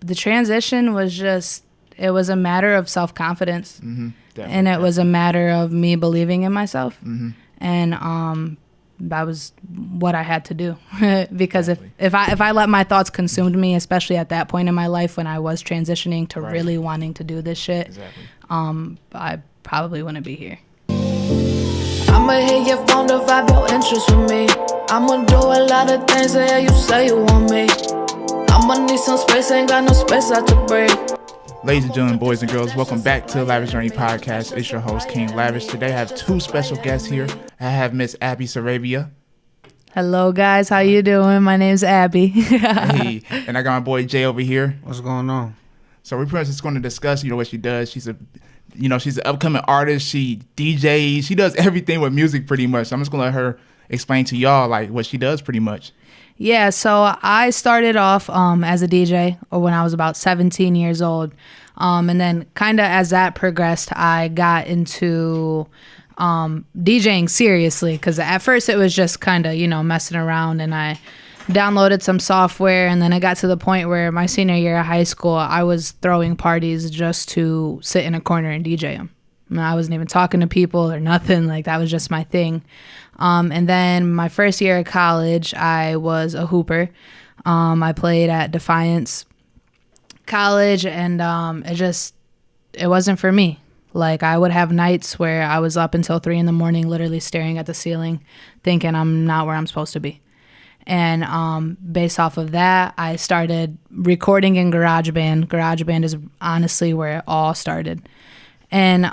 The transition was just, it was a matter of self-confidence. And it was a matter of me believing in myself. And that was what I had to do. Because if I let my thoughts consume me, especially at that point in my life when I was transitioning to really wanting to do this shit, I probably wouldn't be here. I'ma hit your phone to vibe your interest with me. I'ma do a lot of things that you say you want me. I'ma need some space, ain't got no space out to break. Ladies and gentlemen, boys and girls, welcome back to the Lavish Journey Podcast. It's your host, King Lavish. Today I have two special guests here. I have Miss Abby Sarabia. Hello, guys. How you doing? My name's Abby. Hey, and I got my boy Jay over here. What's going on? So we're pretty much just going to discuss, what she does. She's an upcoming artist. She DJs. She does everything with music pretty much. So I'm just going to let her explain to y'all like what she does pretty much. Yeah, so I started off as a DJ when I was about 17 years old. And then kind of as that progressed, I got into DJing seriously because at first it was just kind of, messing around, and I downloaded some software, and then it got to the point where my senior year of high school, I was throwing parties just to sit in a corner and DJ them. I wasn't even talking to people or nothing. Like, that was just my thing. And then my first year of college, I was a hooper. I played at Defiance College, and it wasn't for me. Like, I would have nights where I was up until 3 a.m, literally staring at the ceiling, thinking I'm not where I'm supposed to be. And based off of that, I started recording in GarageBand. GarageBand is honestly where it all started. And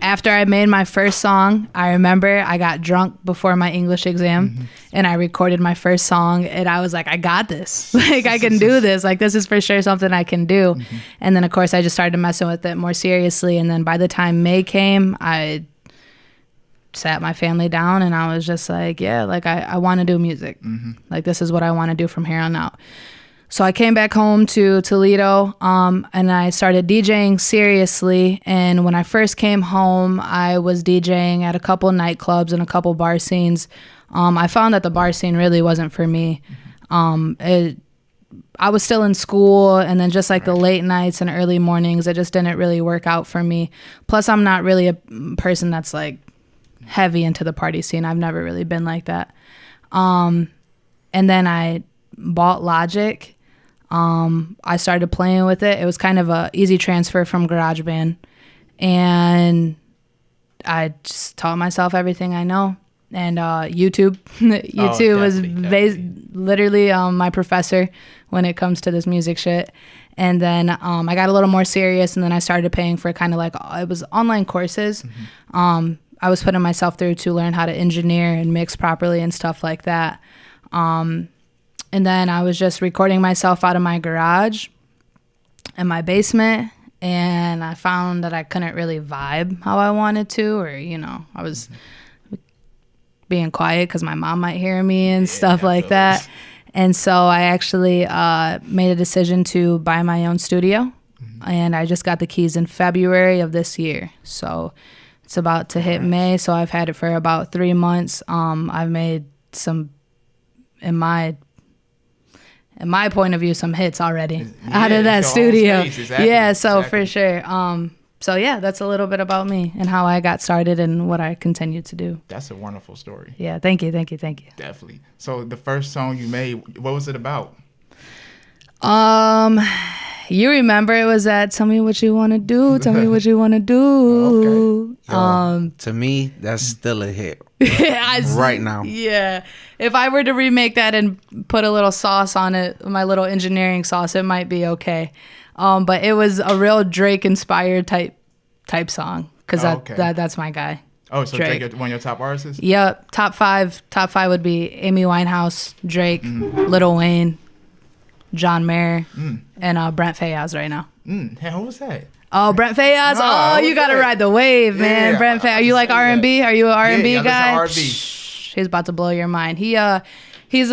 after I made my first song, I remember I got drunk before my English exam, and I recorded my first song, and I was like, I got this. Like, I can do this. Like, this is for sure something I can do. And then, of course, I just started messing with it more seriously. And then by the time May came, I sat my family down, and I was just like, yeah, like, I want to do music. Like, this is what I want to do from here on out. So I came back home to Toledo, and I started DJing seriously. And when I first came home, I was DJing at a couple nightclubs and a couple bar scenes. I found that the bar scene really wasn't for me. I was still in school, and then just like the late nights and early mornings, it just didn't really work out for me. Plus, I'm not really a person that's like heavy into the party scene. I've never really been like that. And then I bought Logic. I started playing with it. It was kind of a easy transfer from GarageBand, and I just taught myself everything I know. And YouTube was literally my professor when it comes to this music shit. And then I got a little more serious, and then I started paying for kind of like, it was online courses. I was putting myself through to learn how to engineer and mix properly and stuff like that. And then I was just recording myself out of my garage in my basement, and I found that I couldn't really vibe how I wanted to, or, I was being quiet because my mom might hear me and stuff like that. And so I actually made a decision to buy my own studio, and I just got the keys in February of this year. So it's about to hit May, so I've had it for about 3 months. I've made some, in my point of view, some hits already out of that studio. Yeah, so for sure. So yeah, that's a little bit about me and how I got started and what I continue to do. That's a wonderful story. Yeah, thank you. Definitely. So the first song you made, what was it about? You remember it was that "Tell Me What You Want to Do, Tell Me What You Want to Do." Okay. To me, that's still a hit. Right now. Yeah. If I were to remake that and put a little sauce on it, my little engineering sauce, it might be okay. But it was a real Drake inspired type song, because that's my guy. Oh, so Drake, one of your top artists? Yep. Top five would be Amy Winehouse, Drake, Lil Wayne, John Mayer, and Brent Faiyaz right now. Hey, who was that? Oh, Brent Faiyaz. No, you got to ride the wave, man. Yeah, Brent Faiyaz. Are you like R&B? Are you an R&B guy? R&B. He's about to blow your mind. He's a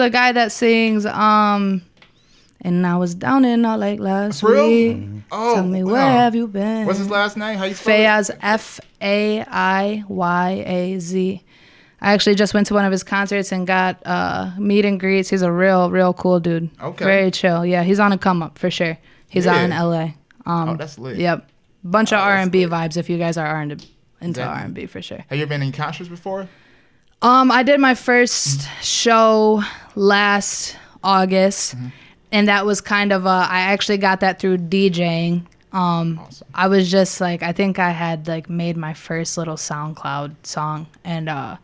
guy that sings and I was down in Out Lake last week. Oh, tell me where have you been? What's his last name? How you spell Faiyaz, it? Faiyaz. I actually just went to one of his concerts and got meet and greets. He's a real cool dude. Okay. Very chill. Yeah, he's on a come up for sure. He's out in LA. Oh, that's lit. Yep. Bunch of that's R&B lit. vibes if you guys are into Exactly. R&B for sure. Have you ever been in concerts before? I did my first show last August, and that was kind of I actually got that through DJing. Awesome. I was just like, I think I had like made my first little SoundCloud song, and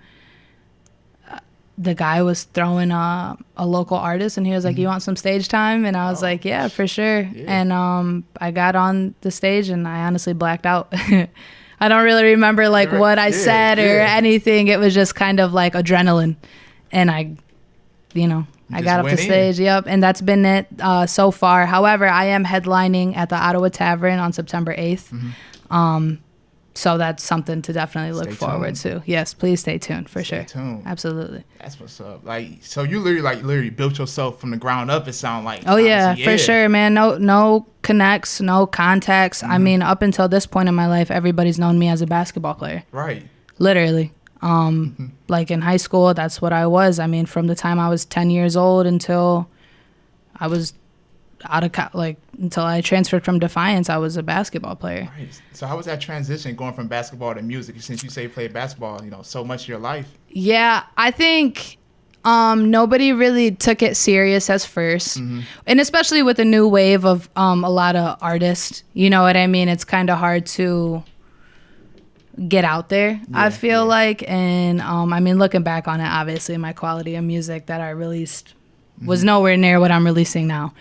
the guy was throwing a local artist, and he was like, "You want some stage time?" And I was like, "Yeah, for sure." Yeah. And I got on the stage, and I honestly blacked out. I don't really remember like Right. what I Yeah, said or yeah. anything. It was just kind of like adrenaline, and I just got up the went in. stage. Yep, and that's been it so far. However, I am headlining at the Ottawa Tavern on September 8th. So that's something to definitely look Stay forward tuned. to. Yes, please stay tuned for Stay sure. tuned. Absolutely. That's what's up. Like, so you literally built yourself from the ground up. It sounds like. Oh yeah, honestly, for sure, man. No connects, no contacts. I mean, up until this point in my life, everybody's known me as a basketball player. Right. Literally. Like in high school, that's what I was. I mean, from the time I was 10 years old until I was until I transferred from Defiance, I was a basketball player. Right. So how was that transition going from basketball to music? Since you say you played basketball, so much of your life. Yeah, I think nobody really took it serious as first. And especially with the new wave of a lot of artists, you know what I mean? It's kind of hard to get out there, I feel like. And I mean, looking back on it, obviously my quality of music that I released was nowhere near what I'm releasing now.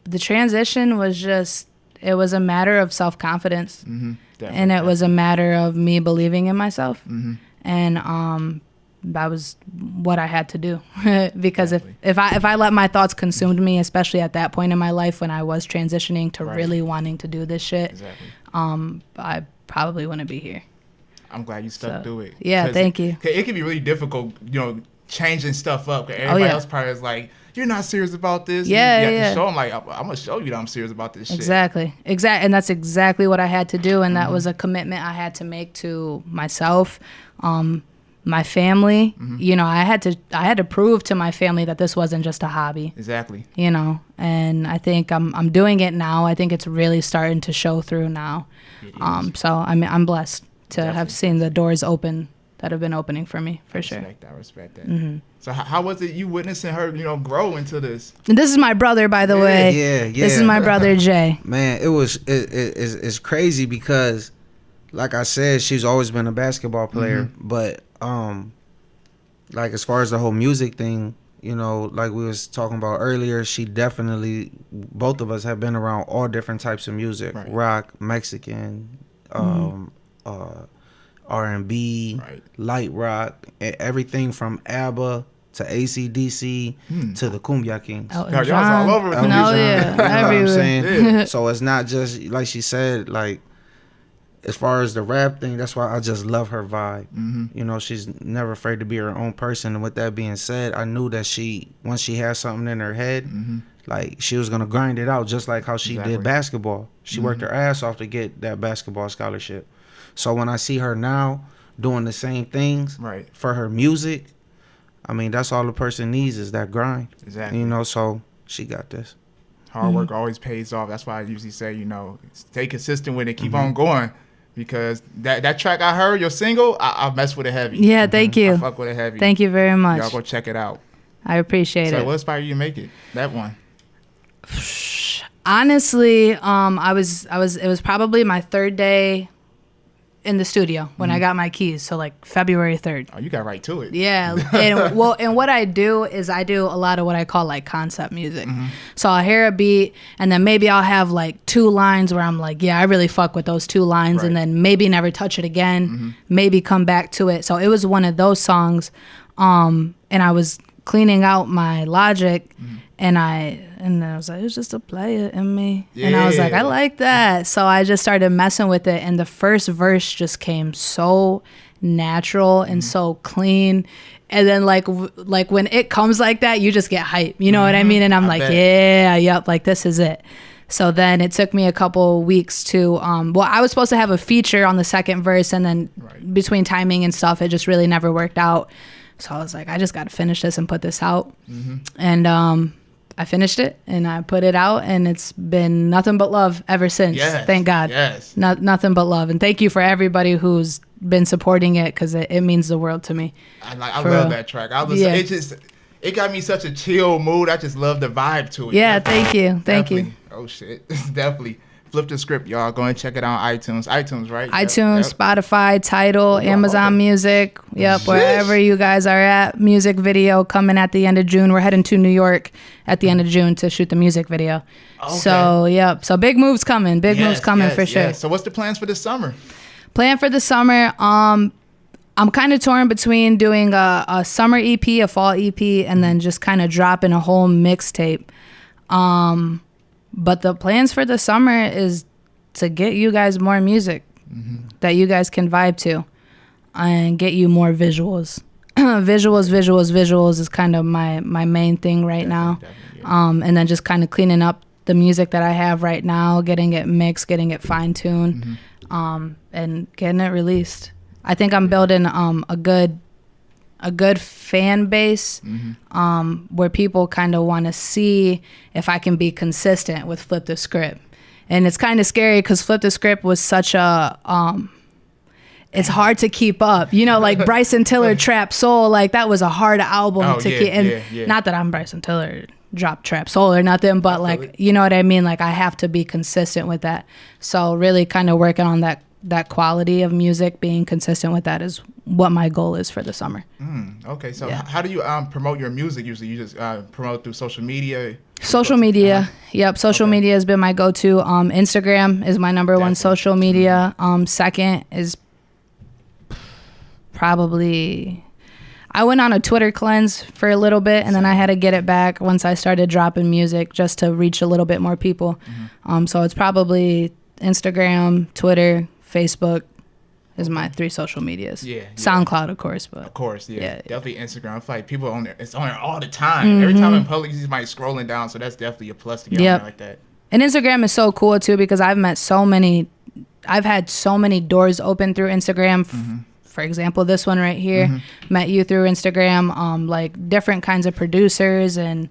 The transition was it was a matter of self-confidence. And it was a matter of me believing in myself. And that was what I had to do. Because if I let my thoughts consume me, especially at that point in my life when I was transitioning to really wanting to do this shit, I probably wouldn't be here. I'm glad you stuck through it. Yeah, thank you. It can be really difficult, changing stuff up. 'Cause everybody else probably is like, "You're not serious about this." Yeah, you have yeah. to show them like, "I'm gonna show you that I'm serious about this shit." Exactly. And that's exactly what I had to do, and that was a commitment I had to make to myself, my family. I had to prove to my family that this wasn't just a hobby. Exactly. And I think I'm doing it now. I think it's really starting to show through now. So I'm blessed to have seen the doors open that have been opening for me, for sure. I respect that. So how was it you witnessing her, grow into this? And this is my brother, by the way. Yeah. This is my brother, Jay. Man, it's crazy because, like I said, she's always been a basketball player. But like as far as the whole music thing, like we was talking about earlier, she definitely, both of us have been around all different types of music, rock, Mexican, R&B, light rock, everything from ABBA to AC/DC to the Cumbia Kings. Elton Y'all was John. all over Elton the No, John, yeah, you know what I'm everywhere. saying? So it's not just like she said, like as far as the rap thing, that's why I just love her vibe. She's never afraid to be her own person. And with that being said, I knew that once she had something in her head, like she was gonna grind it out just like how she did basketball. She worked her ass off to get that basketball scholarship. So when I see her now doing the same things for her music, I mean, that's all a person needs is that grind. Exactly. So she got this. Hard work always pays off. That's why I usually say, stay consistent with it, keep on going. Because that track I heard, your single, I mess with it heavy. Yeah, thank you. I fuck with it heavy. Thank you very much. Y'all go check it out. I appreciate So it. what inspired you to make it? That one. Honestly, it was probably my third day in the studio when I got my keys. So like February 3rd. Oh, you got right to it. Yeah. And what I do is I do a lot of what I call like concept music. So I'll hear a beat and then maybe I'll have like 2 lines where I'm like, yeah, I really fuck with those 2 lines, and then maybe never touch it again, maybe come back to it. So it was one of those songs. And I was cleaning out my Logic and I was like, it's just a player in me. And I was like, I like that. So I just started messing with it. And the first verse just came so natural and so clean. And then like when it comes like that, you just get hype. You know what I mean? And I'm like, bet. yeah, yep, like this is it. So then it took me a couple weeks to, I was supposed to have a feature on the second verse, and then between timing and stuff, it just really never worked out. So I was like, I just got to finish this and put this out. And I finished it and I put it out, and it's been nothing but love ever since. Yes, thank God. Yes. Nothing but love. And thank you for everybody who's been supporting it, because it means the world to me. I love that track. It got me such a chill mood. I just love the vibe to it. Yeah, thank you. Thank you. Oh, shit. Definitely. Flip the script, y'all. Go and check it out on iTunes. iTunes, right? iTunes, Spotify, Tidal, Amazon Music. Yep, wherever you guys are at. Music video coming at the end of June. We're heading to New York at the end of June to shoot the music video. Okay. So, yep. So big moves coming. Big moves coming for sure. So what's the plans for this summer? Plan for the summer, I'm kind of torn between doing a summer EP, a fall EP, and then just kind of dropping a whole mixtape. But the plans for the summer is to get you guys more music that you guys can vibe to, and get you more visuals. Visuals is kind of my main thing right now. And then just kind of cleaning up the music that I have right now, getting it mixed, getting it fine-tuned, and getting it released. I think I'm building a good fan base, where people kind of want to see if I can be consistent with Flip the Script. And it's kind of scary because Flip the Script was such a it's hard to keep up. You know, like Bryson Tiller, Trap Soul, like that was a hard album to keep. And not that I'm Bryson Tiller, drop Trap Soul or nothing, but like, you know what I mean? Like I have to be consistent with that. So really kind of working on that quality of music, being consistent with that is what my goal is for the summer. Okay, so how do you promote your music usually? You just promote through social media? Social media. Yep, social media has been my go-to. Instagram is my number one social media. Second is probably... I went on a Twitter cleanse for a little bit, and then I had to get it back once I started dropping music just to reach a little bit more people. So it's probably Instagram, Twitter, Facebook is my 3 social medias. SoundCloud, of course, but definitely Instagram. I feel like people on there, it's on there all the time. Every time in public, you see somebody scrolling down, so that's definitely a plus to get on there like that. And Instagram is so cool too, because I've had so many doors open through Instagram. For example, this one right here, met you through Instagram, like different kinds of producers and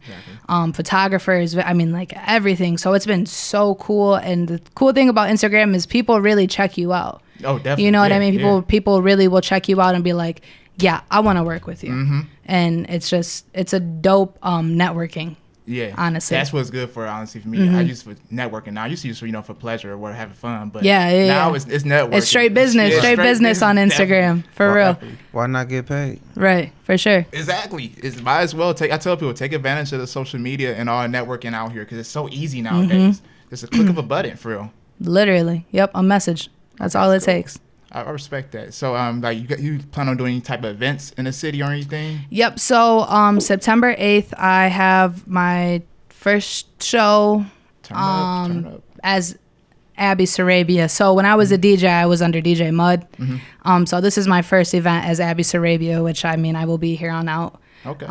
photographers. I mean, like everything. So it's been so cool. And the cool thing about Instagram is people really check you out. Oh, definitely. You know what I mean? People really will check you out and be like, yeah, I want to work with you. And it's a dope networking. Yeah, honestly, that's what's good for honestly for me. I used for networking. Now I used to use for for pleasure or having fun, but now it's networking. It's straight business, straight business on Instagram for real. Definitely. Why not get paid? Right, for sure. Exactly. It's might as well I tell people take advantage of the social media and all networking out here because it's so easy nowadays. It's a click of a button for real. Literally, yep, a message. That's all it takes. I respect that. So, like, you plan on doing any type of events in the city or anything? Yep. So, September 8th, I have my first show Turn up. as Abby Sarabia. So, when I was a DJ, I was under DJ Mud. So, this is my first event as Abby Sarabia, which I mean, I will be here on out. Okay.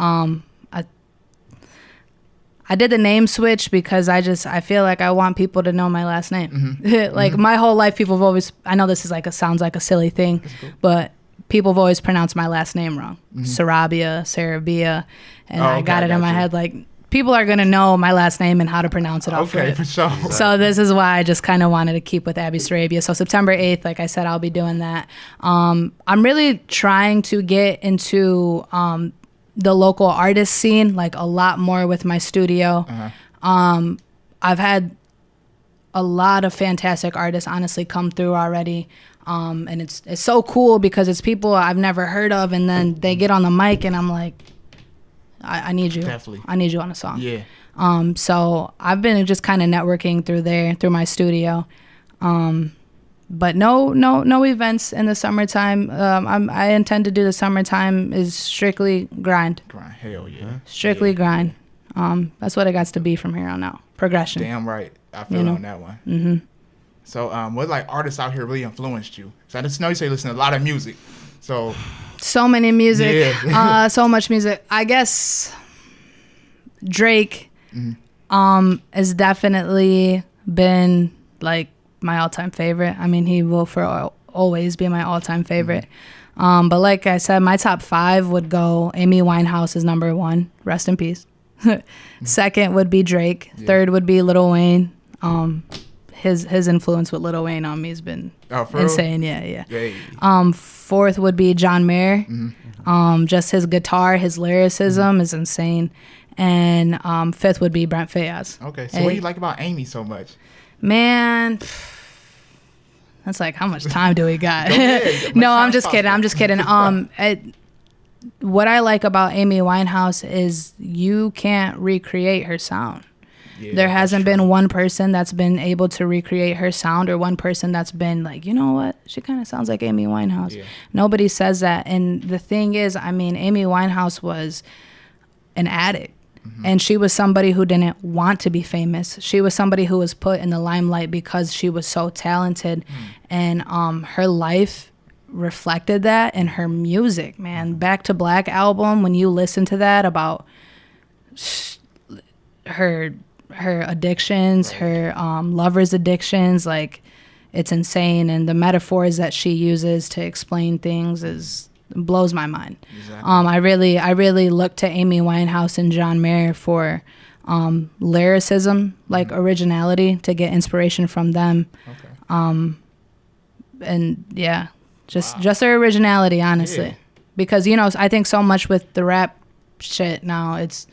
I did the name switch because I feel like I want people to know my last name. Like my whole life, people have always, I know this is sounds like a silly thing, but people have always pronounced my last name wrong. Sarabia. And I got it in my head, like people are going to know my last name and how to pronounce it. Okay, for sure. So this is why I just kind of wanted to keep with Abby Sarabia. So September 8th, like I said, I'll be doing that. I'm really trying to get into, the local artist scene, like a lot more with my studio. I've had a lot of fantastic artists honestly come through already. And it's so cool because it's people I've never heard of, and then they get on the mic and I'm like, I need you. Definitely. I need you on a song. Yeah. So I've been just kind of networking through my studio. But no events in the summertime. I intend to do the summertime is strictly grind. Hell yeah. Strictly grind. That's what it got to be from here on out. Progression. Damn right. I feel on that one. So what artists out here really influenced you? So I just know you say you listen to a lot of music. So many music. Yeah. So much music. I guess Drake is definitely been like my all-time favorite. I mean, he will always be my all-time favorite. But like I said, my top 5 would go Amy Winehouse is number 1. Rest in peace. Second would be Drake. Yeah. Third would be Lil Wayne. His influence with Lil Wayne on me has been insane. Yeah. Fourth would be John Mayer. Just his guitar, his lyricism is insane. And fifth would be Brent Faiyaz. Okay, so what do you like about Amy so much? Man, that's like, how much time do we got? Ahead. No, I'm just kidding. What I like about Amy Winehouse is you can't recreate her sound. Yeah, there hasn't been one person that's been able to recreate her sound, or one person that's been like, you know what, she kind of sounds like Amy Winehouse. Yeah. Nobody says that. And the thing is, I mean, Amy Winehouse was an addict. And she was somebody who didn't want to be famous. She was somebody who was put in the limelight because she was so talented. And her life reflected that in her music, man. Back to Black album, when you listen to that about her addictions, her lover's addictions, like, it's insane. And the metaphors that she uses to explain things blows my mind. Exactly. I really look to Amy Winehouse and John Mayer for lyricism, like originality, to get inspiration from them. Okay. And yeah, just their originality, honestly. Yeah. Because, you know, I think so much with the rap shit now, it's,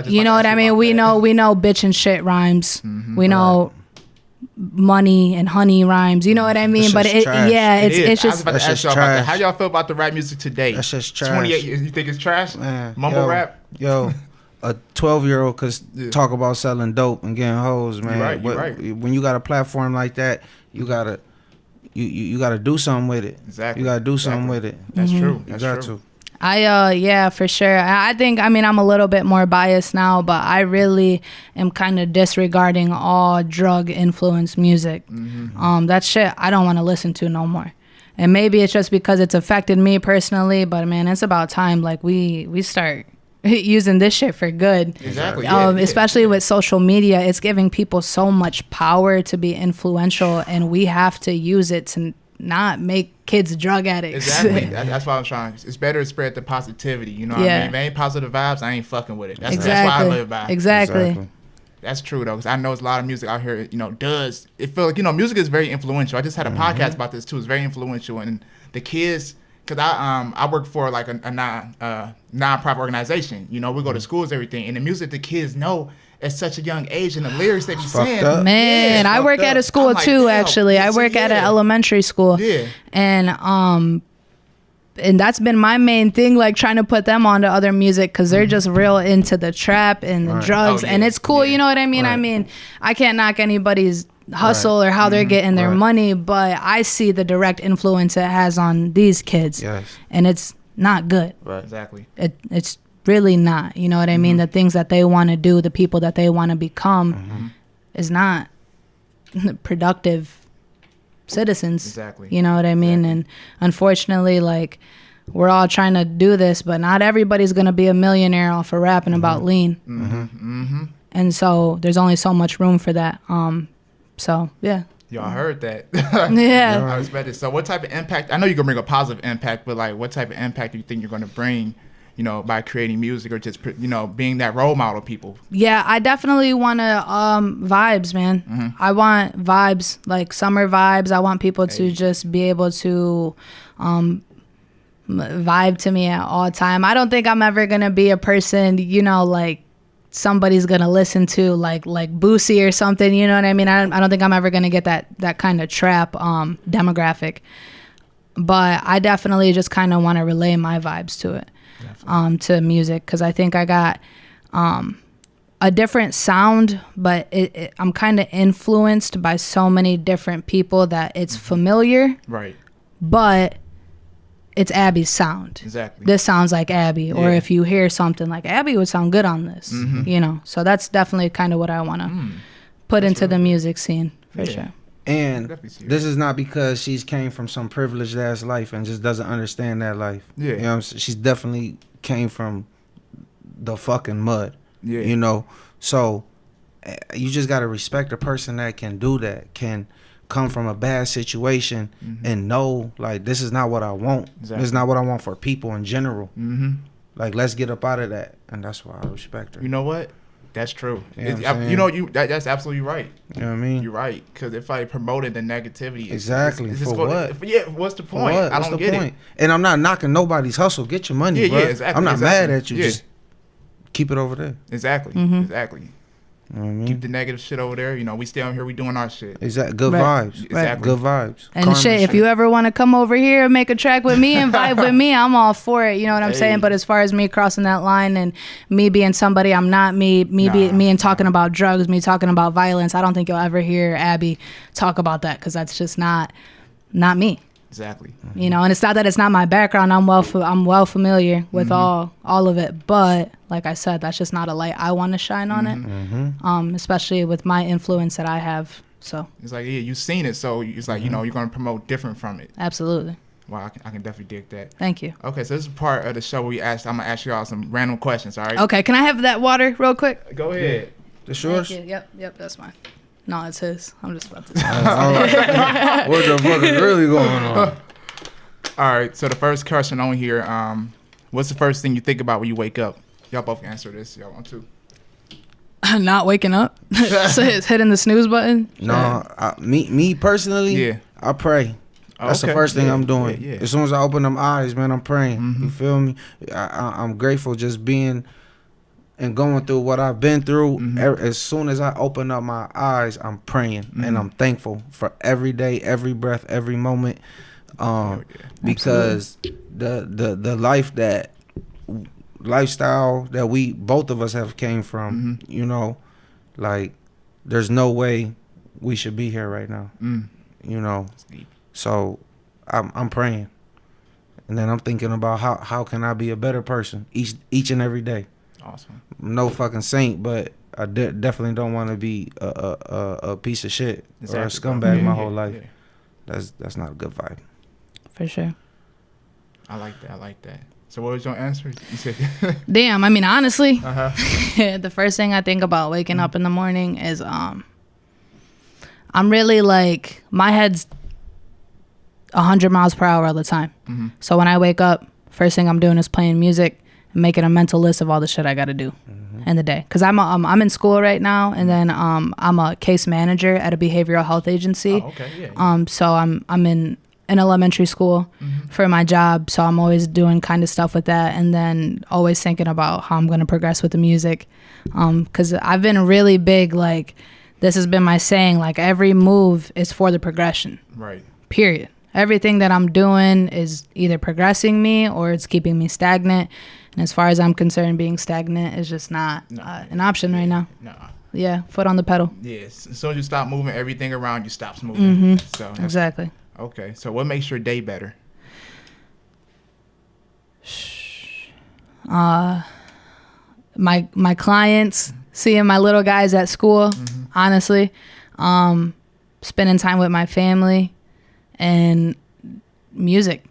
you know what I mean? We know bitch and shit rhymes. We know money and honey rhymes, you know what I mean? But it's just, I was about to ask y'all about that. How y'all feel about the rap music today? That's just trash. 28 years, you think it's trash? Man, mumble rap? Yo, a 12-year-old could talk about selling dope and getting hoes, man. You're right. When you got a platform like that, you gotta do something with it. Exactly. You gotta do something with it. That's true. You got to. Yeah, for sure. I think, I mean, I'm a little bit more biased now, but I really am kind of disregarding all drug influenced music. That shit I don't want to listen to no more. And maybe it's just because it's affected me personally, but man, it's about time like we start using this shit for good. Exactly. Especially with social media, it's giving people so much power to be influential, and we have to use it to not make kids drug addicts. Exactly. That's why I'm trying. It's better to spread the positivity. You know what I mean? If it ain't positive vibes, I ain't fucking with it. That's why I live by. Exactly. That's true, though, because I know there's a lot of music out here, you know, it feels like, you know, music is very influential. I just had a podcast about this, too. It's very influential. And the kids, because I work for, like, a non-profit organization. You know, we go to schools, everything. And the music the kids know at such a young age, and the lyrics they be saying. Man, I work at a school too, actually. I work at an elementary school. Yeah. And that's been my main thing, like trying to put them onto other music, because they're just real into the trap and the drugs. And it's cool, you know what I mean? I mean, I can't knock anybody's hustle or how they're getting their money, but I see the direct influence it has on these kids. Yes. And it's not good. Right. Exactly. It's really not, you know what I mean? The things that they want to do, the people that they want to become is not productive citizens. Exactly. You know what I mean? And unfortunately, like, we're all trying to do this, but not everybody's going to be a millionaire off of rapping about lean. And so there's only so much room for that. So yeah. Y'all heard that. Yeah. I respect it. So what type of impact, I know you're going to bring a positive impact, but like, what type of impact do you think you're going to bring, you know, by creating music, or just, you know, being that role model to people? Yeah, I definitely want to vibes, man. I want vibes, like summer vibes. I want people to just be able to vibe to me at all time. I don't think I'm ever going to be a person, you know, like somebody's going to listen to like Boosie or something, you know what I mean? I don't think I'm ever going to get that kind of trap demographic. But I definitely just kind of want to relay my vibes to it. To music, because I think I got a different sound, but I'm kind of influenced by so many different people that it's familiar, right? But it's Abby's sound. Exactly. This sounds like Abby, or if you hear something like Abby would sound good on this, you know. So that's definitely kind of what I want to put into the music scene for sure. And this is not because she's came from some privileged ass life and just doesn't understand that life. Yeah. You know what I'm saying? She's definitely came from the fucking mud. Yeah. You know? So you just gotta respect a person that can do that, can come from a bad situation and know like this is not what I want. Exactly. This is not what I want for people in general. Like let's get up out of that, and that's why I respect her. You know what? That's true. That's absolutely right. You know what I mean? You're right. Because if I promoted the negativity, exactly. It's for what? What's the point? I don't get it. And I'm not knocking nobody's hustle. Get your money, bro. Exactly. I'm not mad at you. Just keep it over there. Exactly. Exactly. You know what I mean? Keep the negative shit over there. You know, we stay on here. We doing our shit. Exactly. Good vibes. Exactly. Good vibes. And Karma shit, if you ever want to come over here and make a track with me and vibe with me, I'm all for it. You know what I'm saying? But as far as me crossing that line and me being somebody I'm not, me and talking about drugs, me talking about violence, I don't think you'll ever hear Abby talk about that because that's just not me. Exactly. You know, and it's not that it's not my background. I'm well familiar with all of it, but like I said, that's just not a light I want to shine on it. Especially with my influence that I have. So it's like you've seen it, so it's like you know you're gonna promote different from it. Absolutely. Wow, I can definitely dig that. Thank you. Okay, so this is part of the show where I'm gonna ask y'all some random questions. All right. Okay, can I have that water real quick? Go ahead. This yours? Yep, that's mine. No, it's his. I'm just about to. What the fuck is really going on? All right, so the first question on here, what's the first thing you think about when you wake up? Y'all both can answer this. Y'all want to? Not waking up. So it's hitting the snooze button. No, me personally, I pray. That's the first thing I'm doing. Yeah. As soon as I open them eyes, man, I'm praying. You feel me? I'm grateful just being and going through what I've been through. As soon as I open up my eyes, I'm praying and I'm thankful for every day, every breath, every moment. Because the lifestyle that we both of us have came from, you know, like there's no way we should be here right now. You know, so I'm praying, and then I'm thinking about how can I be a better person each and every day. Awesome. No fucking saint, but I definitely don't want to be a piece of shit or a scumbag my whole life. That's not a good vibe. For sure. I like that. So what was your answer? You said damn, I mean, honestly, the first thing I think about waking up in the morning is I'm really like, my head's 100 miles per hour all the time. So when I wake up, first thing I'm doing is playing music and making a mental list of all the shit I got to do in the day. Because I'm in school right now, and then I'm a case manager at a behavioral health agency. Oh, okay, yeah. So I'm in an elementary school for my job, so I'm always doing kind of stuff with that, and then always thinking about how I'm going to progress with the music, because I've been really big, like this has been my saying, like every move is for the progression, right? Period. Everything that I'm doing is either progressing me or it's keeping me stagnant, and as far as I'm concerned, being stagnant is just not an option right now. Yeah, foot on the pedal. Yes, as soon as you stop moving everything around, you stops moving. So exactly. Okay, so what makes your day better? My clients, seeing my little guys at school, honestly, spending time with my family, and music,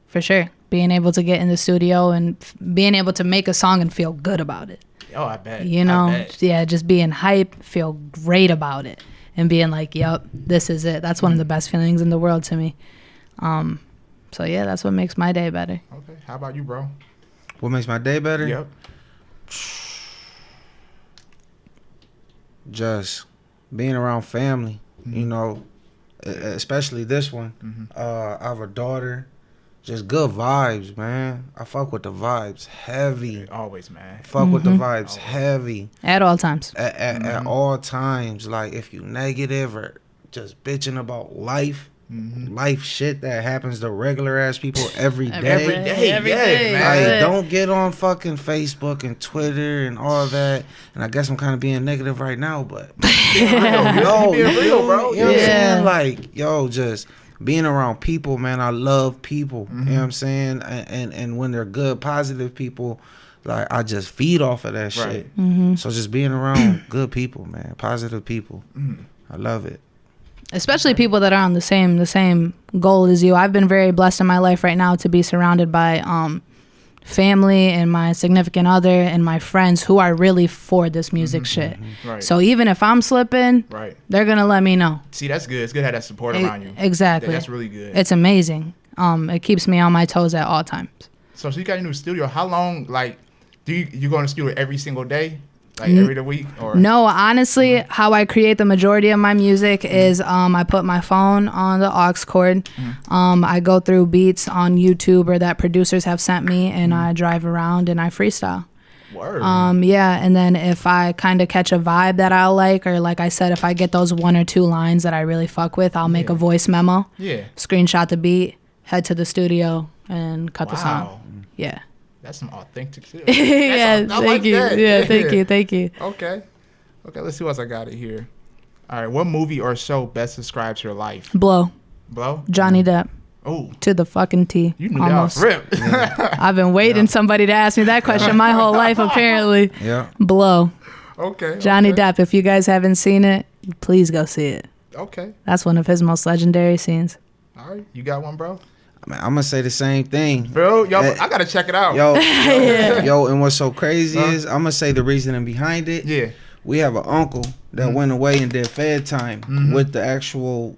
for sure. Being able to get in the studio and being able to make a song and feel good about it. Oh, I bet. You know, yeah, just being hype, feel great about it. And being like, yep, this is it. That's one of the best feelings in the world to me. So, yeah, that's what makes my day better. Okay. How about you, bro? What makes my day better? Yep. Just being around family, you know, especially this one. I have a daughter. Just good vibes, man. I fuck with the vibes heavy. Always, man. Fuck with the vibes heavy. At all times. At all times. Like, if you negative or just bitching about life, life shit that happens to regular ass people every day. Every day, man. Like, don't get on fucking Facebook and Twitter and all that. And I guess I'm kind of being negative right now, but no, being real, bro. You know what I'm saying? Like, yo, just being around people, man. I love people. You know what I'm saying? And when they're good, positive people, like, I just feed off of that shit. So just being around good people, man, positive people. I love it. Especially people that are on the same goal as you. I've been very blessed in my life right now to be surrounded by family and my significant other and my friends who are really for this music shit. Right. So even if I'm slipping, Right. they're gonna let me know. See, that's good. It's good to have that support around you. Exactly. That's really good. It's amazing. It keeps me on my toes at all times. So you got a new studio. How long, like, do you go in the studio every single day? Like every week? Or No, honestly, how I create the majority of my music is I put my phone on the aux cord. I go through beats on YouTube or that producers have sent me, and I drive around and I freestyle. Word. Yeah, and then if I kind of catch a vibe that I like, or like I said, if I get those 1 or 2 lines that I really fuck with, I'll make a voice memo, screenshot the beat, head to the studio, and cut the song. Yeah. That's some authentic shit. Yeah, thank you. That. Yeah, thank you. Okay, let's see what else I got it here. All right, what movie or show best describes your life? Blow. Johnny Depp. Oh, to the fucking T. You knew almost. That off rip. I've been waiting somebody to ask me that question my whole life, apparently. Yeah. Blow. Okay. Johnny Depp. If you guys haven't seen it, please go see it. Okay. That's one of his most legendary scenes. All right, you got one, bro? Man, I'm gonna say the same thing. Bro, yo, I gotta check it out. Yo, and what's so crazy is I'm gonna say the reasoning behind it. Yeah. We have an uncle that went away and did Fed time with the actual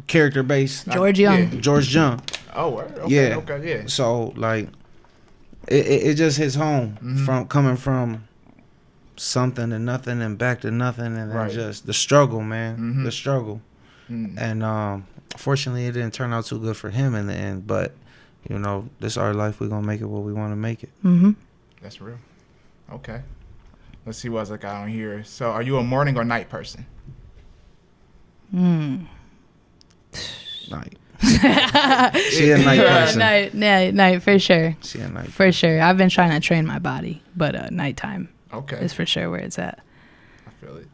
character base. George Young. George Young. Oh, word. Okay, yeah. Okay, yeah. So like, it just hits home from coming from something to nothing and back to nothing, and then just the struggle, man, the struggle. And fortunately, it didn't turn out too good for him in the end. But you know, this our life. We're gonna make it what we want to make it. That's real. Okay. Let's see what else I got on here. So, are you a morning or night person? Night. She a night person. Night for sure. She a night. For sure. I've been trying to train my body, but nighttime is for sure where it's at. I feel it.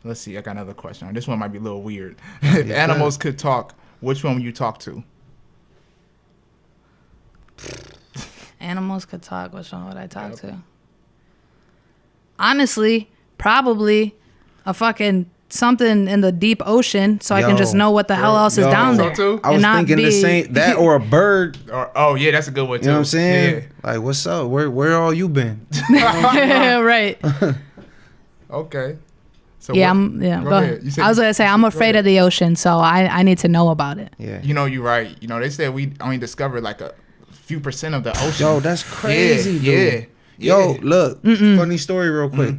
Let's see. I got another question. This one might be a little weird. If animals could talk, which one would you talk to? Animals could talk. Which one would I talk to? Honestly, probably a fucking something in the deep ocean, so I can just know what the hell else is down there. I was thinking the same, that or a bird. Oh yeah, that's a good one too. You know what I'm saying? Yeah. Like, what's up? Where all you been? Right. Okay. So Go ahead. I was gonna say I'm afraid of the ocean, so I need to know about it. Yeah. You know, you're right. You know, they said we only discovered like a few % of the ocean. Yo, that's crazy, dude. Yo, look, funny story real quick.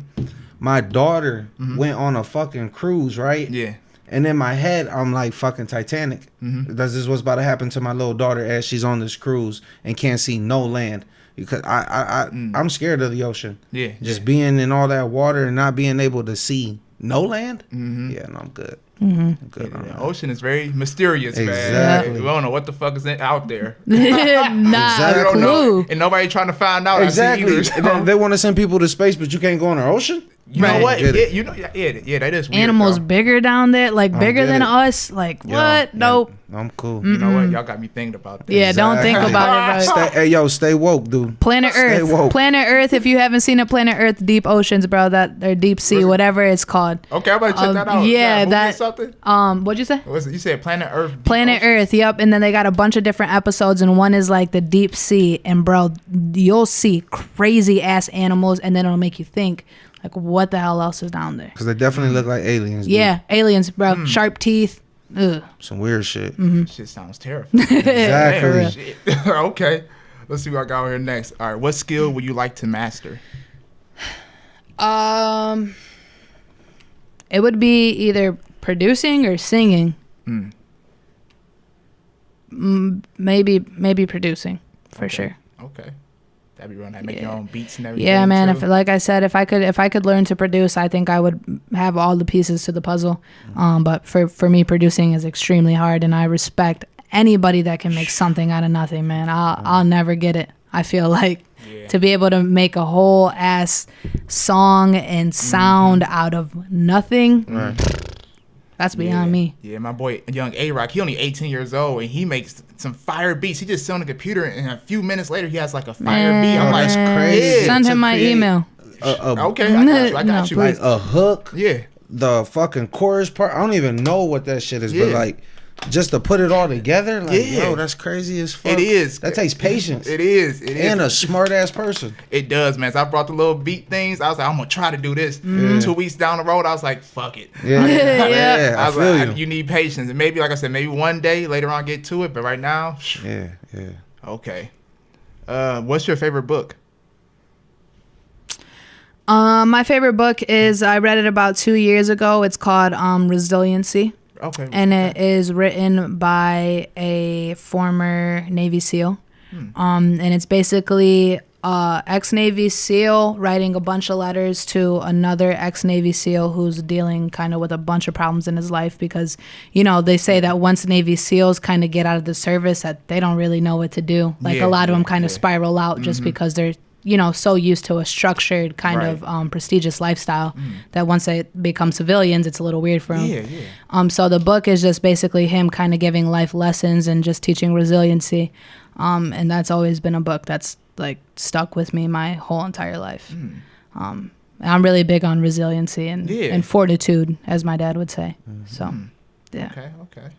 My daughter went on a fucking cruise, right? Yeah. And in my head, I'm like, fucking Titanic. This is what's about to happen to my little daughter as she's on this cruise and can't see no land. Because I'm scared of the ocean. Yeah. Just being in all that water and not being able to see no land. Yeah, no, I'm good. I'm good on The that. ocean is very mysterious, Exactly. man. We don't know what the fuck is out there. Not a clue. And nobody trying to find out. Exactly. Either, so. They want to send people to space, but you can't go in the ocean? You know what? Yeah, that is weird. Animals bro. bigger down there, like bigger than us. Like what? Nope. I'm cool. You know what? Y'all got me thinking about that. Yeah, don't think about it, bro. Hey, stay woke, dude. Planet Earth. Woke. Planet Earth. If you haven't seen it, Planet Earth, Deep Oceans, bro. Or Deep Sea, whatever it's called. Okay, I'm about to check that out. Yeah, that. Something? What'd you say? What was it? You said Planet Earth. Planet Earth. Yep. And then they got a bunch of different episodes, and one is like the Deep Sea, and bro, you'll see crazy ass animals, and then it'll make you think. Like, what the hell else is down there? Because they definitely look like aliens. Dude. Yeah, aliens, bro. Sharp teeth. Ugh. Some weird shit. Shit sounds terrifying. Exactly. Okay. Let's see what I got here next. All right. What skill would you like to master? It would be either producing or singing. Maybe producing for sure. Okay. That'd be running. Make your own beats and everything. Yeah, man. Like I said, if I could learn to produce, I think I would have all the pieces to the puzzle. But for me, producing is extremely hard, and I respect anybody that can make something out of nothing, man. I'll never get it. I feel like to be able to make a whole ass song and sound out of nothing. That's beyond me. Yeah, my boy, young A-Rock, he only 18 years old, and he makes some fire beats. He just sit on the computer, and a few minutes later, he has like a fire beat. I'm like, that's crazy. Yeah. Send him my email. Okay, I got you. Like a hook. Yeah. The fucking chorus part. I don't even know what that shit is, but like just to put it all together, like, Yeah. yo, that's crazy as fuck. It is. That takes patience. It is. And a smart ass person. It does, man. So I brought the little beat things. I was like, I'm gonna try to do this. 2 weeks down the road, I was like, fuck it. Yeah, Yeah. I was feel like, you. you need patience, and maybe, like I said, maybe one day later on get to it. But right now, Yeah. okay. What's your favorite book? My favorite book is, I read it about 2 years ago. It's called Resiliency. Okay. And it is written by a former Navy SEAL. And it's basically ex-Navy SEAL writing a bunch of letters to another ex-Navy SEAL who's dealing kind of with a bunch of problems in his life, because, you know, they say that once Navy SEALs kind of get out of the service, that they don't really know what to do. Like, a lot of them kind of spiral out just because they're, you know, so used to a structured kind of prestigious lifestyle that once they become civilians, it's a little weird for them. Yeah. So the book is just basically him kind of giving life lessons and just teaching resiliency. And that's always been a book that's like stuck with me my whole entire life. I'm really big on resiliency and fortitude, as my dad would say. So, yeah. Okay.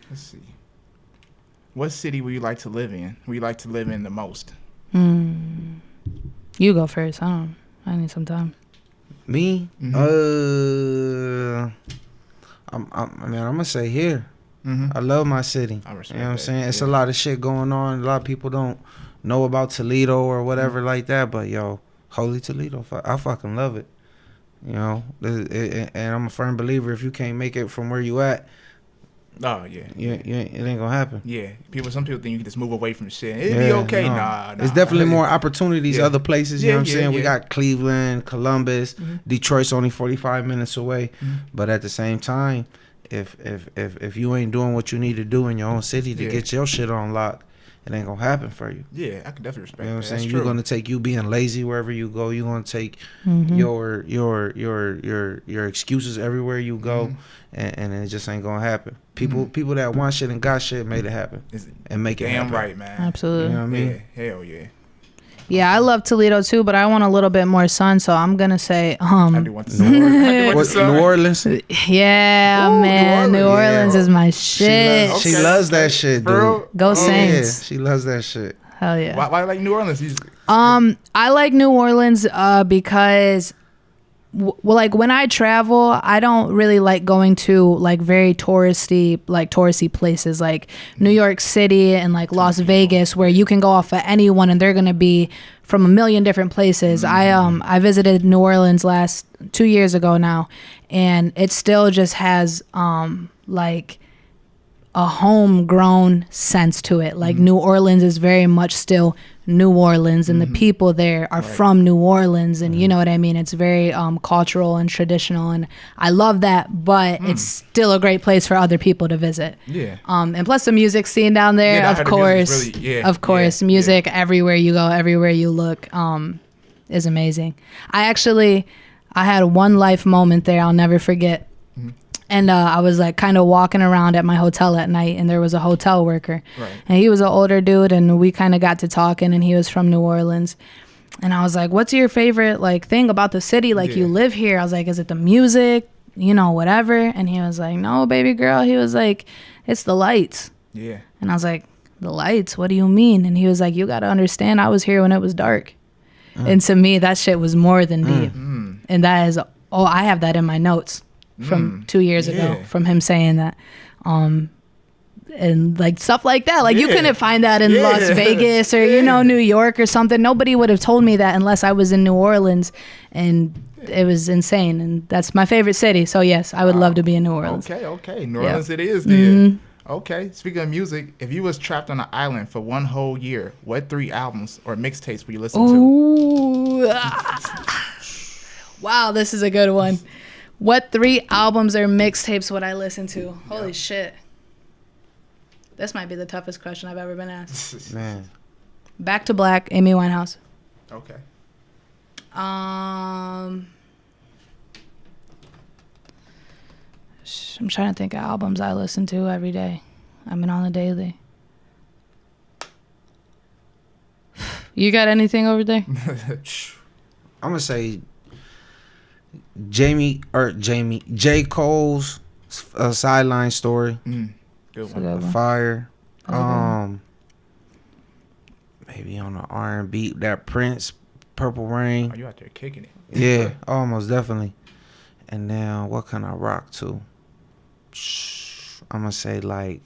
Let's see. What city would you like to live in? Would you like to live in the most? You go first. I need some time. Me? I'm gonna say here. I love my city. I respect you know what I'm that, saying? It's a lot of shit going on. A lot of people don't know about Toledo or whatever like that, but yo, holy Toledo, I fucking love it. You know, and I'm a firm believer, if you can't make it from where you at, Oh yeah. it ain't gonna happen. Yeah. Some people think you can just move away from shit. It'd be okay. No. Nah. There's definitely more opportunities other places, you know what I'm saying? yeah. We got Cleveland, Columbus, Detroit's only 45 minutes away. But at the same time, if you ain't doing what you need to do in your own city to get your shit on lock, it ain't gonna happen for you. Yeah, I can definitely respect You know what I'm that. saying? That's You're true. gonna take you being lazy wherever you go. You're gonna take your excuses everywhere you go, and it just ain't gonna happen. People that want shit and got shit made it happen and make it happen. Damn right, man. Absolutely. You know what I mean? Yeah, hell yeah. Yeah, I love Toledo too, but I want a little bit more sun, so I'm gonna say I do want to see What, New Orleans? yeah, Ooh, man, New New Orleans. Orleans is my shit. She loves that shit, dude. Bro, Go Yeah, Saints. she loves that shit. Hell yeah. Why like New Orleans? I like New Orleans because like when I travel, I don't really like going to like very touristy places like New York City and like Las Vegas, where you can go off of anyone and they're gonna be from a million different places. I visited New Orleans 2 years ago now, and it still just has like a homegrown sense to it. Like New Orleans is very much still New Orleans, and the people there are from New Orleans, and you know what I mean? It's very cultural and traditional, and I love that, but it's still a great place for other people to visit. Yeah. And plus the music scene down there, Yeah, I of heard the music's course, really- of course, music everywhere you go, everywhere you look, is amazing. I had one life moment there I'll never forget. And I was like kind of walking around at my hotel at night, and there was a hotel worker, and he was an older dude, and we kind of got to talking, and he was from New Orleans, and I was like, "What's your favorite like thing about the city? Like you live here?" I was like, "Is it the music? You know, whatever?" And he was like, "No, baby girl." He was like, "It's the lights." Yeah. And I was like, "The lights? What do you mean?" And he was like, "You got to understand, I was here when it was dark." And to me, that shit was more than deep. And that is, I have that in my notes from 2 years ago from him saying that. And like stuff like that. Like you couldn't find that in Las Vegas or, you know, New York or something. Nobody would have told me that unless I was in New Orleans, and it was insane. And that's my favorite city. So yes, I would love to be in New Orleans. Okay. New Orleans it is then. Okay. Speaking of music, if you was trapped on an island for one whole year, what 3 albums or mixtapes would you listen to? Ooh. Wow, this is a good one. What 3 albums or mixtapes would I listen to? Holy shit. This might be the toughest question I've ever been asked. Man. Back to Black, Amy Winehouse. Okay. I'm trying to think of albums I listen to every day. I mean, on the daily. You got anything over there? I'm gonna say J. Cole's Sideline Story. Good a one. good one. Fire. Okay. Maybe on the R&B, that Prince, Purple Rain. Oh, you out there kicking it. Yeah, almost definitely. And then what can I rock to? I'm gonna say like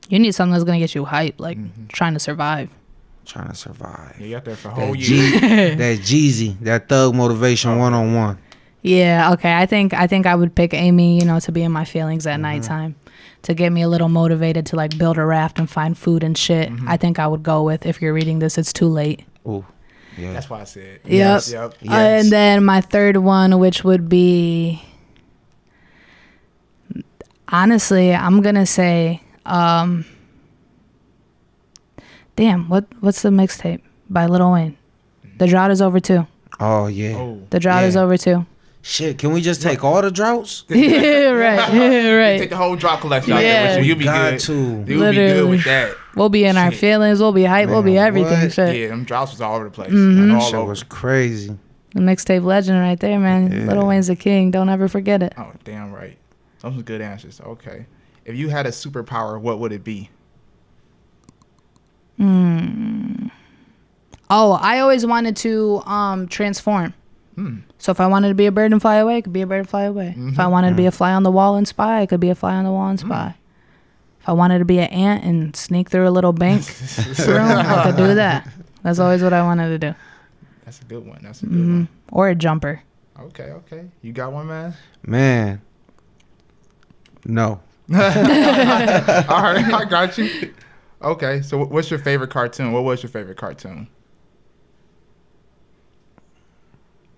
You need something that's gonna get you hype, like trying to survive. trying to survive. Yeah, you out there for a That whole year. that Jeezy, that Thug Motivation 101. Yeah, okay. I think I would pick Amy, to be in my feelings at nighttime, to get me a little motivated to like build a raft and find food and shit. I think I would go with If You're Reading This, It's Too Late. Oh, yeah. That's why I said. Yep. Yep. Yes. And then my third one, which would be, honestly, I'm gonna say, what's the mixtape by Lil Wayne? The Drought Is Over Too. Oh yeah. Oh. The Drought Is Yeah. Over Too. Shit, can we just take all the droughts? Yeah, right, Take right. the whole drop collection out Yeah. there with you. You'll be Got good. to. You'll be good Literally. with that. We'll be in our Shit. feelings. We'll be hype. We'll be Man, everything. what? Shit. Yeah, them drops was all over the place. That All shit over. was crazy. The mixtape legend right there, man. Yeah. Lil Wayne's the king. Don't ever forget it. Oh, damn right. Those were good answers. Okay. If you had a superpower, what would it be? Oh, I always wanted to transform. So if I wanted to be a bird and fly away, I could be a bird and fly away. If I wanted to be a fly on the wall and spy, I could be a fly on the wall and spy. If I wanted to be an ant and sneak through a little bank room, I could do that. That's always what I wanted to do. That's a good one. That's a good one. Or a jumper. Okay. You got one, man? Man. No. All right, I got you. Okay, so what's your favorite cartoon? What was your favorite cartoon?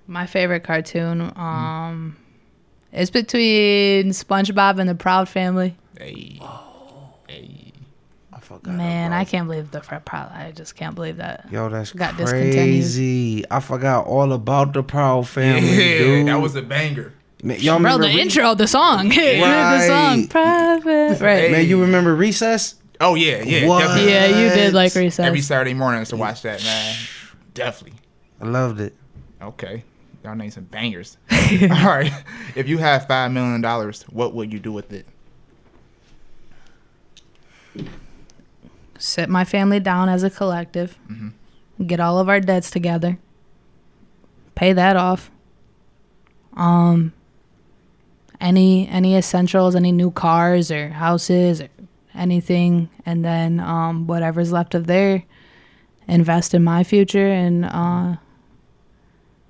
My favorite cartoon is between SpongeBob and the Proud Family. Hey. I forgot. Man, about- I can't believe the Proud. I just can't believe that. Yo, that's got discontinued. crazy. I forgot all about the Proud Family, Yeah, dude. that was a banger. Man, y'all Bro, remember the intro, the song. The song. Right. Private. Right. Man, you remember Recess? Oh yeah, What? definitely. Yeah, you did like Recess. Every Saturday morning I used to watch that, man. Definitely. I loved it. Okay, y'all name some bangers. All right, if you had $5 million, what would you do with it? Sit my family down as a collective. Get all of our debts together. Pay that off. Any essentials, any new cars or houses or anything, and then whatever's left of there, invest in my future and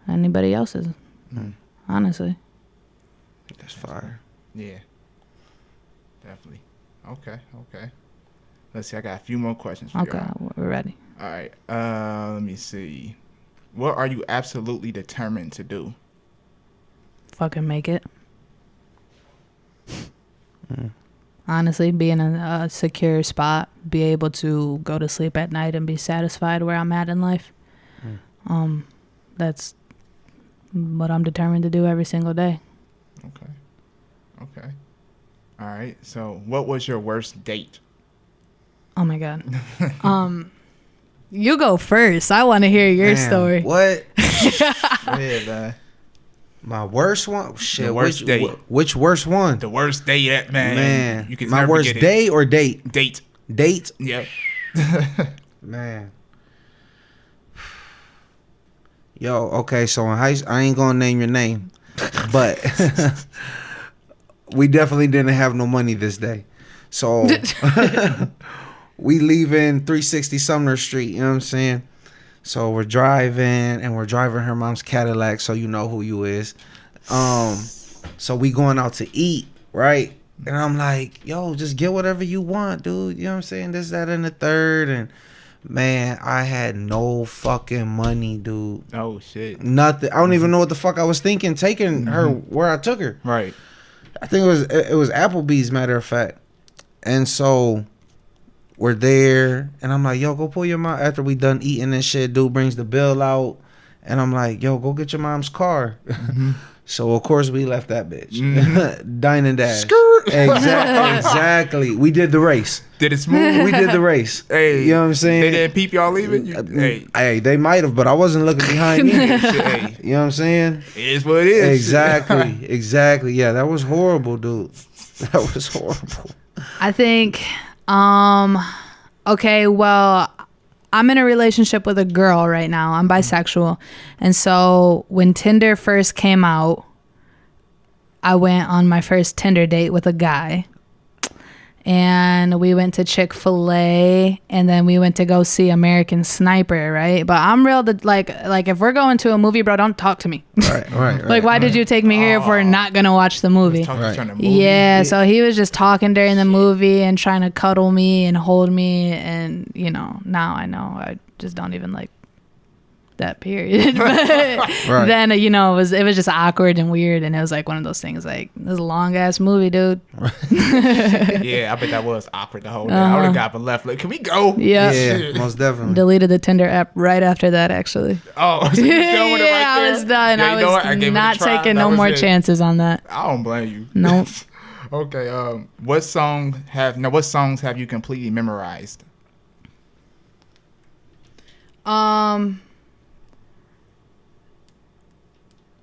anybody else's. Honestly. That's fire. Yeah, definitely. Okay. Let's see. I got a few more questions for Okay, y'all. we're ready. All right. Let me see. What are you absolutely determined to do? Fucking make it. Honestly, be in a secure spot, be able to go to sleep at night and be satisfied where I'm at in life. That's what I'm determined to do every single day. Okay. All right. So, what was your worst date? Oh my God. You go first. I want to hear your Damn, story. What? Yeah, man. My worst one? Shit. The worst date. Which worst one? The worst date, man. Man. You can My never worst forget it. day or date? Date. Date? Yep. Man. Yo, okay, so in high school, I ain't gonna name your name, but we definitely didn't have no money this day. So we leaving 360 Sumner Street, you know what I'm saying? So we're driving her mom's Cadillac, so you know who you is. So we going out to eat, right? And I'm like, yo, just get whatever you want, dude. You know what I'm saying? This, that, and the third. And man, I had no fucking money, dude. Oh shit. Nothing. I don't even know what the fuck I was thinking taking her where I took her. Right. I think it was Applebee's, matter of fact. And so we're there, and I'm like, yo, go pull your mom. After we done eating and shit, dude brings the bill out, and I'm like, yo, go get your mom's car. So of course we left that bitch. Dine and dash. Exactly. We did the race. Did it smooth? We did the race. Hey, you know what I'm saying? They didn't peep y'all leaving? Hey, they might have, but I wasn't looking behind me. Hey, You know what I'm saying? it is what it is. Exactly. Yeah, that was horrible, dude. That was horrible. I think, okay, well, I'm in a relationship with a girl right now. I'm bisexual. And so when Tinder first came out, I went on my first Tinder date with a guy. And we went to Chick-fil-A, and then we went to go see American Sniper, right? But I'm real to like if we're going to a movie, bro, don't talk to me. Right. Like, why did you take me here if we're not gonna watch the movie? Yeah, so he was just talking during the movie and trying to cuddle me and hold me, and now I know I just don't even like that period. But then it was just awkward and weird, and it was like one of those things like, this is a long ass movie, dude. Yeah, I bet that was awkward the whole day. I would have got up and left. Like, can we go? Yeah, most definitely. Deleted the Tinder app right after that, actually. Oh, so you done with it right I there? was done. Yeah, I was not taking no more chances on that. I don't blame you. Nope. Okay. What songs have you completely memorized?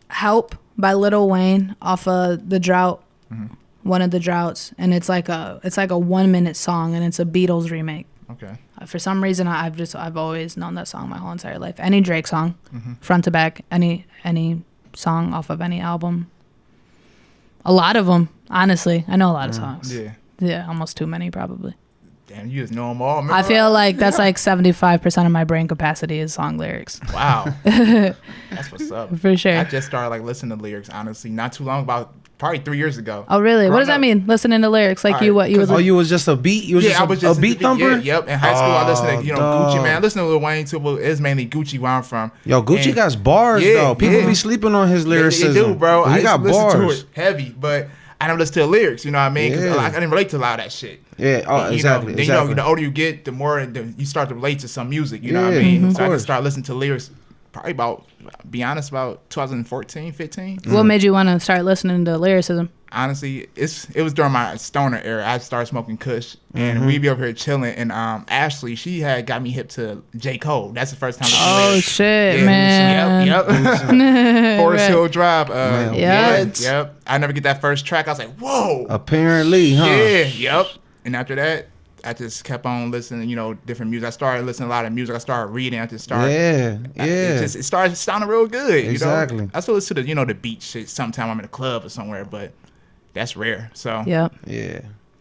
Help by Lil Wayne off of The Drought, one of the Droughts, and it's like a 1 minute song, and it's a Beatles remake. Okay. For some reason, I've always known that song my whole entire life. Any Drake song, front to back, any song off of any album. A lot of them, honestly. I know a lot of songs. Yeah, almost too many probably. Damn, you just know them all. I feel like that's like 75% of my brain capacity is song lyrics. Wow. That's what's up. For sure. I just started like listening to lyrics, honestly, not too long, probably 3 years ago. Oh, really? What does that mean? Listening to lyrics? Like you was just a beat? You was just a beat thumper? Yep. In high school, I listened to, Gucci, man. I listened to Lil Wayne too, but it's mainly Gucci where I'm from. Yo, Gucci got bars, though. People be sleeping on his lyricism. They do, bro. He got bars. To it heavy, but I don't listen to the lyrics, you know what I mean? Because I didn't relate to a lot of that shit. Yeah, exactly. The older you get, the more you start to relate to some music, you know what I mean? So I just started listening to lyrics probably about 2014, 15. What made you want to start listening to lyricism? Honestly, it was during my stoner era. I started smoking Kush, and we be over here chilling. And Ashley, she had got me hip to J. Cole. That's the first time. Oh shit, man! Yep. Forest Hill Drive. Yep. Yep. I never get that first track. I was like, whoa. Apparently, huh? Yeah. Yep. And after that, I just kept on listening. Different music. I started listening to a lot of music. I started reading. I just started. It started sounding real good. Exactly. I still listen to the beat shit. Sometime I'm in a club or somewhere, but. That's rare. So yeah.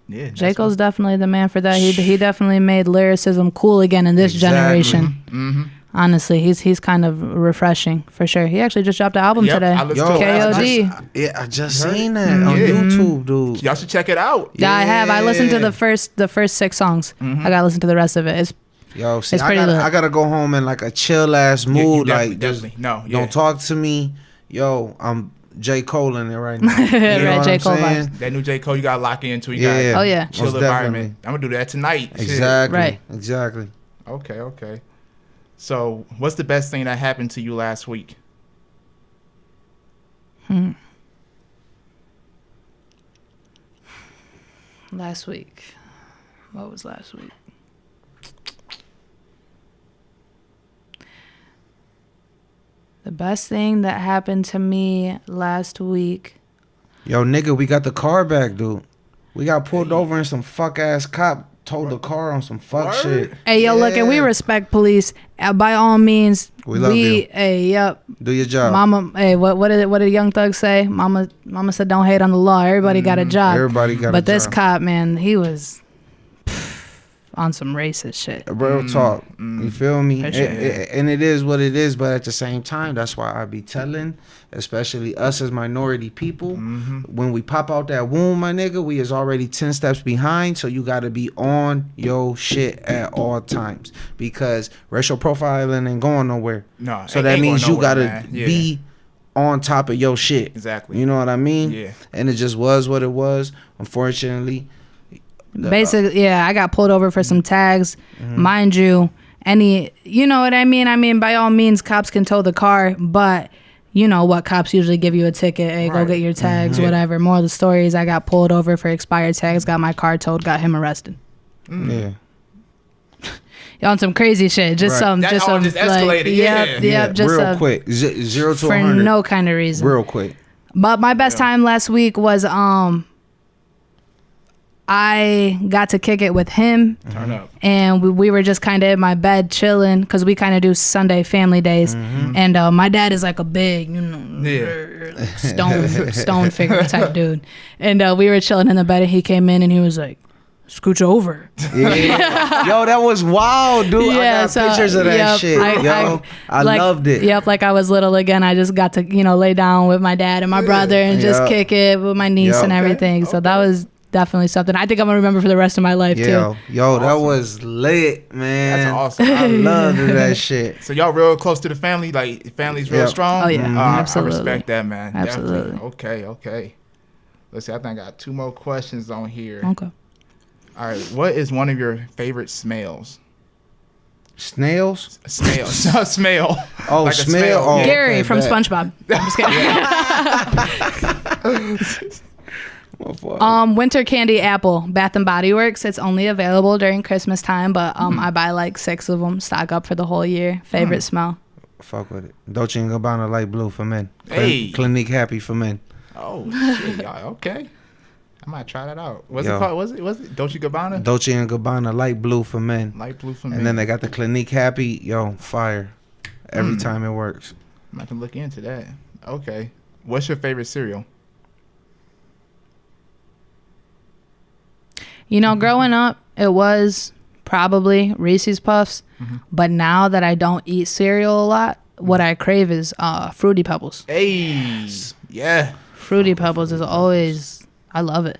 J. Cole's definitely the man for that. He definitely made lyricism cool again in this generation. Honestly, he's kind of refreshing for sure. He actually just dropped an album today. KOD. I just seen that on YouTube, dude. Y'all should check it out. Yeah, I have. I listened to the first 6 songs. I gotta listen to the rest of it. It's I gotta go home in like a chill ass mood. Don't talk to me. Yo, I'm J. Cole in there right now. Right, J. Cole vibes. That new J. Cole, you gotta lock into. You gotta chill environment. I'm gonna do that tonight. Exactly. Right. Exactly. Okay. So, what's the best thing that happened to you last week? Last week. What was last week? The best thing that happened to me last week. Yo, nigga, we got the car back, dude. We got pulled over and some fuck ass cop towed the car on some fuck shit. Hey, yo, look, and we respect police. By all means, we love you. Hey, yep. Do your job. Mama, hey, what did Young Thug say? Mama said don't hate on the law. Everybody got a job. Everybody got a job. But this cop, man, he was on some racist shit. Real talk. You feel me? For sure. And it is what it is, but at the same time, that's why I be telling, especially us as minority people, when we pop out that womb, my nigga, we is already 10 steps behind, so you gotta be on your shit at all times, because racial profiling ain't going nowhere. No, so that means you gotta be on top of your shit. Exactly. You know what I mean? Yeah. And it just was what it was, unfortunately. Basically, I got pulled over for some tags. Mind you, you know what I mean? I mean, by all means, cops can tow the car, but you know what cops usually give you a ticket. Hey, go get your tags, whatever. More of the story is I got pulled over for expired tags, got my car towed, got him arrested. Yeah. On some crazy shit. Just escalated. Yep. Just real quick. 0 to 100. For no kind of reason. Real quick. But my best time last week was, I got to kick it with him. Turn up. And we were just kind of in my bed chilling because we kind of do Sunday family days. And my dad is like a big, stone figure type dude. And we were chilling in the bed and he came in and he was like, scooch over. Yeah. Yo, that was wild, dude. Yeah, I got pictures of that shit. I loved it. Yep, like I was little again. I just got to, lay down with my dad and my brother and just kick it with my niece and everything. So that was definitely something I think I'm gonna remember for the rest of my life too. Yo, that was lit, man. That's awesome. I loved that shit. So y'all real close to the family? Like family's real strong? Oh yeah, absolutely. I respect that, man. Absolutely. Definitely. Okay. Let's see. I think I got 2 more questions on here. Okay. All right. What is one of your favorite smells? Snails? Smell. Smell. Oh, like smell. Oh, Gary okay, from bet. SpongeBob. I'm just kidding. Winter candy apple, Bath and Body Works. It's only available during Christmas time, but I buy like 6 of them, stock up for the whole year. Favorite smell. Fuck with it. Dolce & Gabbana light blue for men. Hey. Clinique Happy for men. Oh shit, y'all. Okay. I might try that out. What's it called? Was it Dolce & Gabbana? Dolce & Gabbana light blue for men. Light blue for men. And then they got the Clinique Happy. Yo, fire. Every time it works. I'm going to look into that. Okay. What's your favorite cereal? Growing up, it was probably Reese's Puffs. But now that I don't eat cereal a lot, what I crave is Fruity Pebbles. Hey. Yeah. Fruity Pebbles is always, I love it.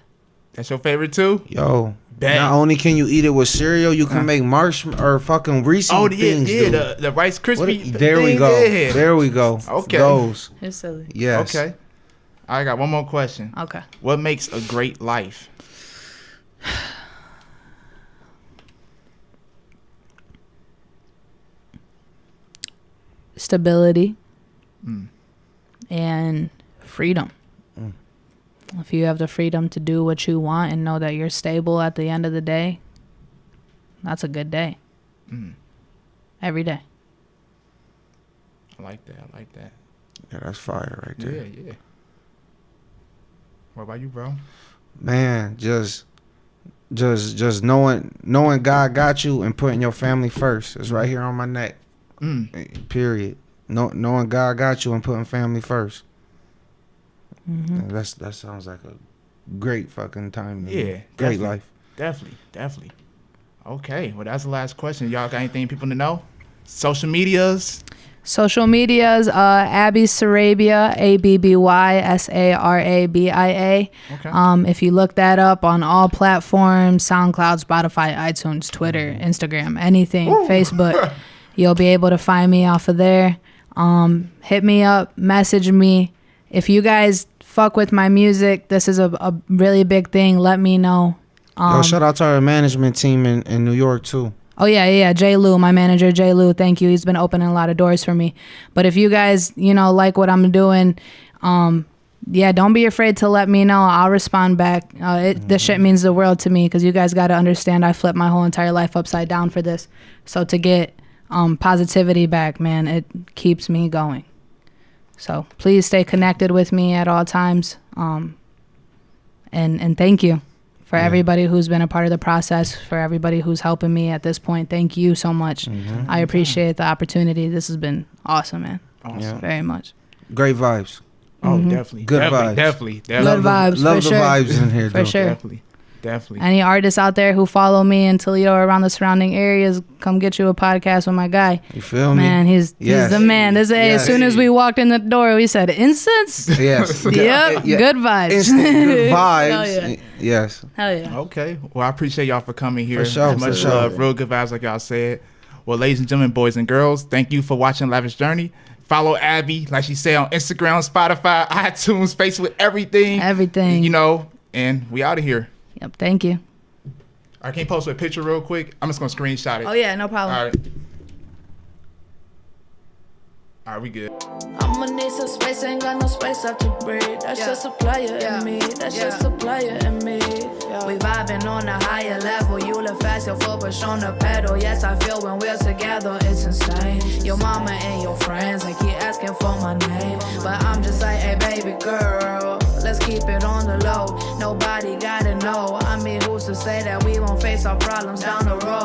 That's your favorite too? Yo. Bang. Not only can you eat it with cereal, you can make or fucking Reese's things. The Rice Krispie. There we go. Yeah. There we go. Okay. Those. It's silly. Yes. Okay. I got one more question. Okay. What makes a great life? Stability and freedom. If you have the freedom to do what you want and know that you're stable at the end of the day, that's a good day. Every day. I like that. Yeah, that's fire right there. Yeah. What about you, bro? Man, just knowing God got you and putting your family first. It's right here on my neck. Period. Knowing God got you and putting family first. That sounds like a great fucking time. Yeah. Great life. Definitely. Okay. Well, that's the last question. Y'all got anything people to know? Social medias? Abby Sarabia, ABBY SARABIA. If you look that up on all platforms, SoundCloud, Spotify, iTunes, Twitter, Instagram, anything, Facebook, you'll be able to find me off of there. Hit me up, message me. If you guys fuck with my music, this is a really big thing. Let me know. Yo, shout out to our management team in New York too. Oh, yeah. J. Lou, my manager, J. Lou, thank you. He's been opening a lot of doors for me. But if you guys, like what I'm doing, don't be afraid to let me know. I'll respond back. This shit means the world to me because you guys got to understand I flipped my whole entire life upside down for this. So to get positivity back, man, it keeps me going. So please stay connected with me at all times. And thank you. For everybody who's been a part of the process, for everybody who's helping me at this point, thank you so much. I appreciate the opportunity. This has been awesome, man. Awesome. Very much. Great vibes. Oh, definitely. Good vibes. Definitely. Good vibes, love for the sure. vibes in here, For though. sure. Definitely. Any artists out there who follow me in Toledo or around the surrounding areas, come get you a podcast with my guy. You feel me? Man, he's the man. As soon as we walked in the door, we said, incense? Yes. Yep. Good vibes. Instant good vibes. Hell yeah. Yes. Hell yeah. Okay. Well, I appreciate y'all for coming here. For sure. Much love. Real good vibes, like y'all said. Well, ladies and gentlemen, boys and girls, thank you for watching Lavish Journey. Follow Abby, like she said, on Instagram, Spotify, iTunes, Facebook, everything. Everything. And we out of here. Yep. Thank you. I can't post a picture real quick. I'm just going to screenshot it. Oh, yeah. No problem. All right. All right, we good. I'ma need some space, ain't got no space left to breathe. That's just a player in me. That's just a player in me. We vibing on a higher level. You look fast, your foot push on the pedal. Yes, I feel when we're together, it's insane. Your mama and your friends, they keep asking for my name. But I'm just like, hey, baby girl, let's keep it on the low. Nobody gotta know. I mean, who's to say that we won't face our problems down the road.